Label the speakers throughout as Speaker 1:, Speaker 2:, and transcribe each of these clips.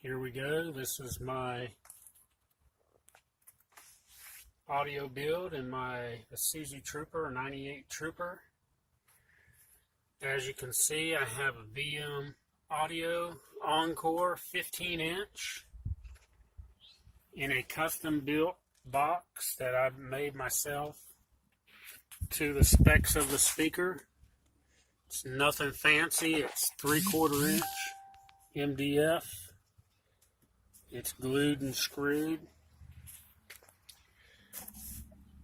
Speaker 1: Here we go. This is my audio build in my Isuzu Trooper, 98 Trooper. As you can see, I have a VM audio ENCORE 15-inch in a custom built box that I've made myself to the specs of the speaker. It's nothing fancy. It's 3/4 inch MDF. It's glued and screwed.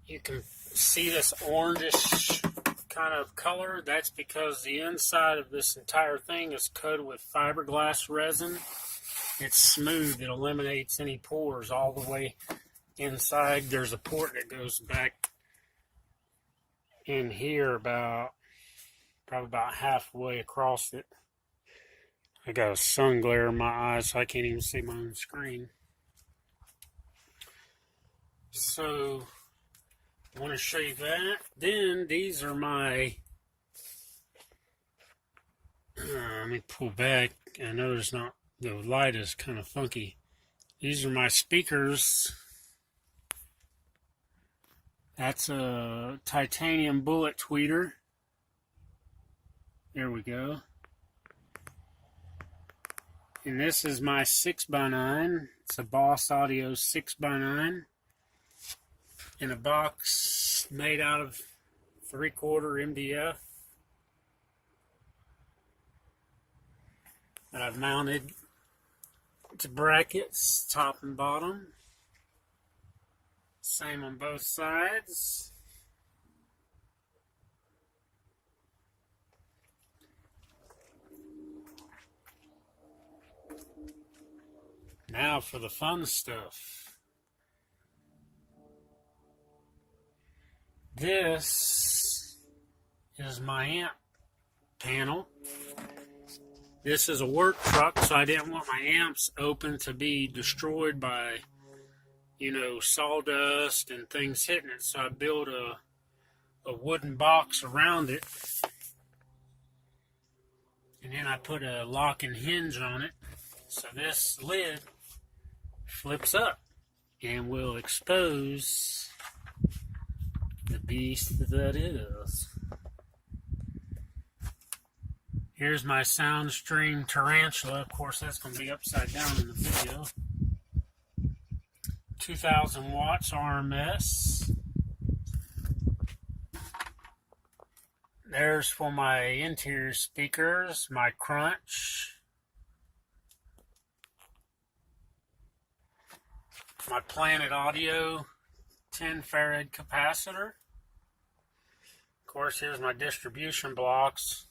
Speaker 1: You can see this orangish kind of color. That's because the inside of this entire thing is coated with fiberglass resin. It's smooth. It eliminates any pores all the way inside. There's a port that goes back in here probably about halfway across it. I got a sun glare in my eyes, so I can't even see my own screen. So, I want to show you that. Then, these are my... let me pull back. I know there's not... The light is kind of funky. These are my speakers. That's a titanium bullet tweeter. There we go. And this is my 6x9. It's a Boss Audio 6x9 in a box made out of 3/4 MDF that I've mounted to brackets, top and bottom. Same on both sides. Now for the fun stuff. This is my amp panel. This is a work truck, so I didn't want my amps open to be destroyed by, sawdust and things hitting it. So I built a wooden box around it. And then I put a lock and hinge on it. So this lid flips up and will expose the beast that is. Here's my SOUNDSTREAM Tarantula. Of course, that's going to be upside down in the video. 2,000 watts RMS. There's for my interior speakers, my Crunch. My Planet Audio 10 farad capacitor. Of course, here's my distribution blocks.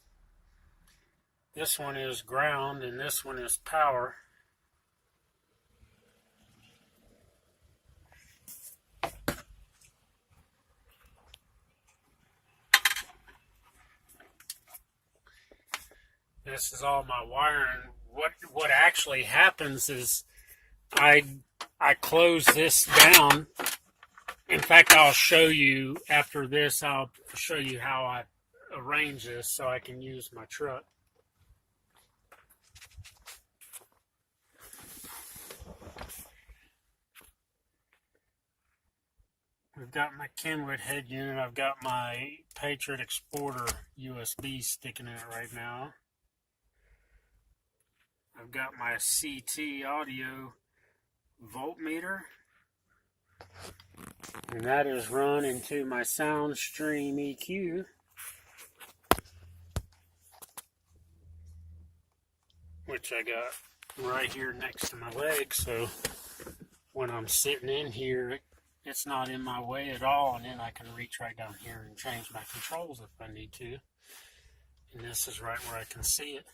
Speaker 1: This one is ground and this one is power. This is all my wiring. What actually happens is I close this down. In fact, I'll show you after this. I'll show you how I arrange this so I can use my truck. We've got my Kenwood head unit. I've got my Patriot Exporter USB sticking in it right now. I've got my CT audio voltmeter, and that is run into my SOUNDSTREAM EQ, which I got right here next to my leg, so when I'm sitting in here it's not in my way at all, and then I can reach right down here and change my controls if I need to. And this is right where I can see it.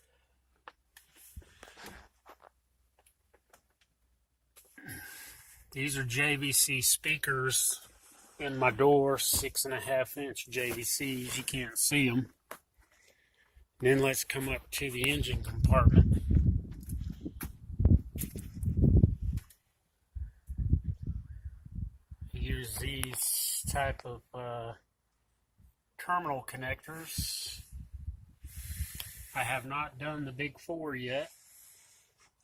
Speaker 1: These are JVC speakers in my door, 6.5-inch JVCs. You can't see them. And then let's come up to the engine compartment. Use these type of terminal connectors. I have not done the big 4 yet.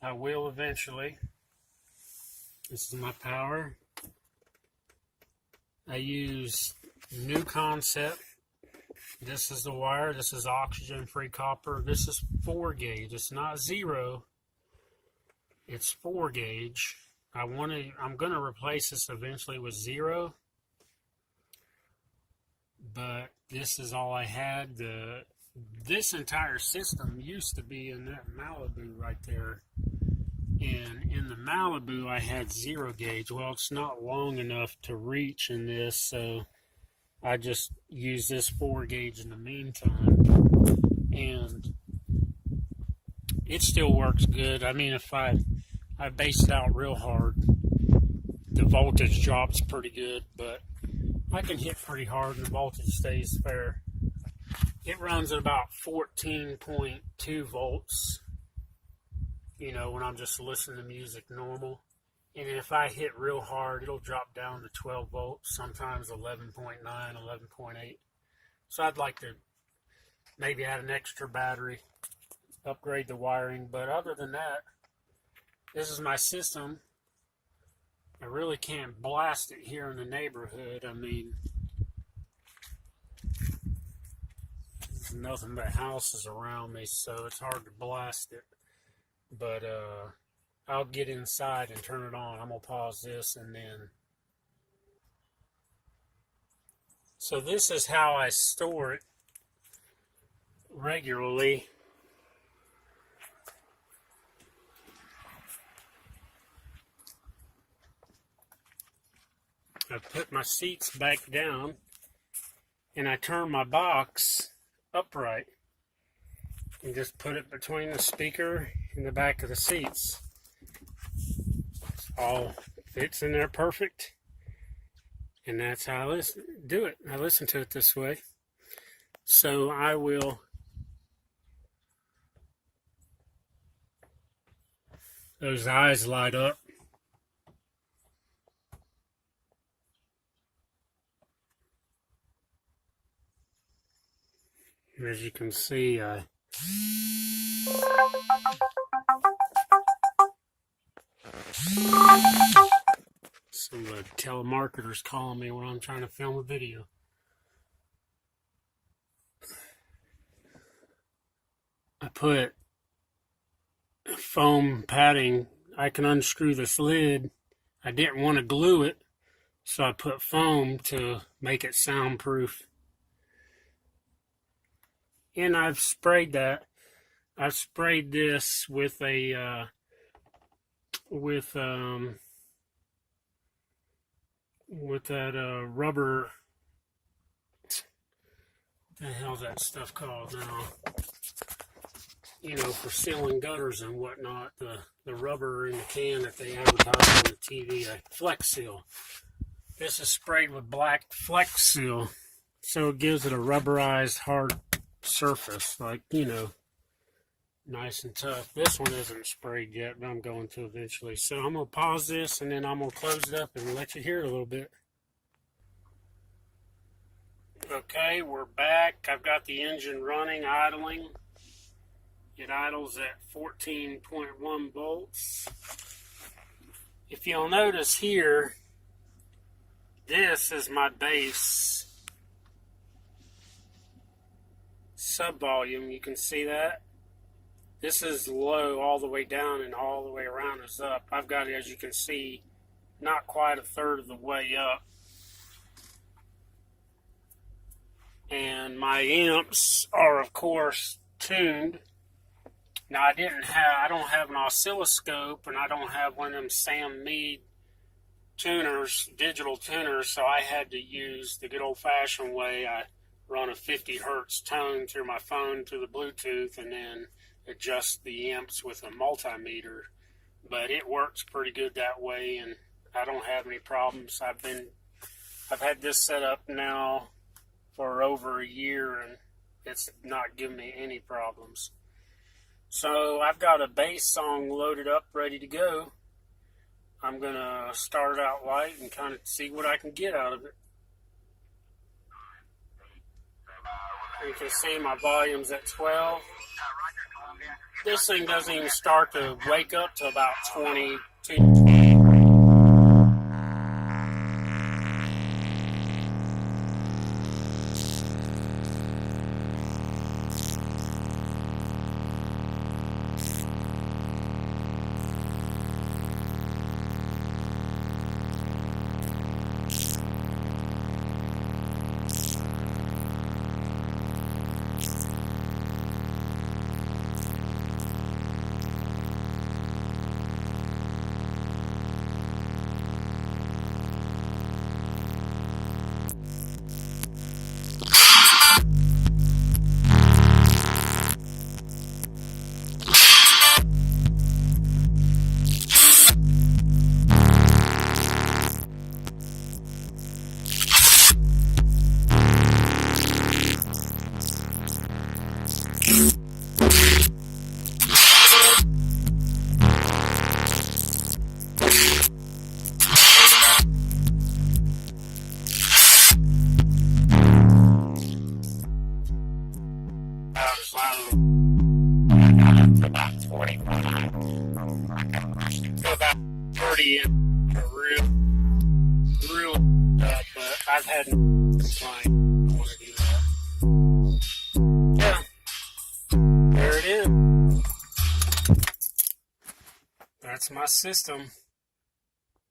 Speaker 1: I will eventually. This is my power. I use new concept. This is the wire. This is oxygen-free copper. This is 4 gauge. It's not 0. It's 4 gauge. I'm gonna replace this eventually with 0. But this is all I had. This entire system used to be in that Malibu right there. And in the Malibu, I had 0 gauge. Well, it's not long enough to reach in this, so I just use this 4 gauge in the meantime. And it still works good. I mean, if I base it out real hard, the voltage drops pretty good, but I can hit pretty hard and the voltage stays fair. It runs at about 14.2 volts, you know, when I'm just listening to music normal. And if I hit real hard, it'll drop down to 12 volts, sometimes 11.9, 11.8. So I'd like to maybe add an extra battery, upgrade the wiring. But other than that, this is my system. I really can't blast it here in the neighborhood. I mean, there's nothing but houses around me, so it's hard to blast it. But I'll get inside and turn it on. I'm going to pause this and then. So this is how I store it regularly. I put my seats back down and I turn my box upright and just put it between the speaker and the back of the seats. It all fits in there perfect, and that's how I do it. I listen to it this way. So I will those eyes light up. As you can see, some telemarketers calling me when I'm trying to film a video. I put foam padding. I can unscrew this lid. I didn't want to glue it, so I put foam to make it soundproof. And I've sprayed that. I've sprayed this with a with that rubber. What the hell's that stuff called now? You know, for sealing gutters and whatnot. The rubber in the can that they advertise on the TV. Flex Seal. This is sprayed with black Flex Seal, so it gives it a rubberized hard surface, like, you know, nice and tough. This one isn't sprayed yet, but I'm going to eventually. So I'm going to pause this and then I'm going to close it up and let you hear it a little bit. Okay, we're back. I've got the engine running, idling. It idles at 14.1 volts. If you'll notice here, this is my bass sub volume. You can see that. This is low all the way down and all the way around is up. I've got it, as you can see, not quite a third of the way up. And my amps are, of course, tuned. Now I don't have an oscilloscope, and I don't have one of them Sam Mead tuners, digital tuners, so I had to use the good old-fashioned way. I run a 50 hertz tone through my phone to the Bluetooth and then adjust the amps with a multimeter. But it works pretty good that way, and I don't have any problems. I've had this set up now for over a year, and it's not giving me any problems. So I've got a bass song loaded up, ready to go. I'm going to start it out light and kind of see what I can get out of it. You can see my volume's at 12. this thing doesn't even start to wake up till about 22. About 45. About 30 in real but I've had no complaint. I want to do that. Yeah. There it is. That's my system.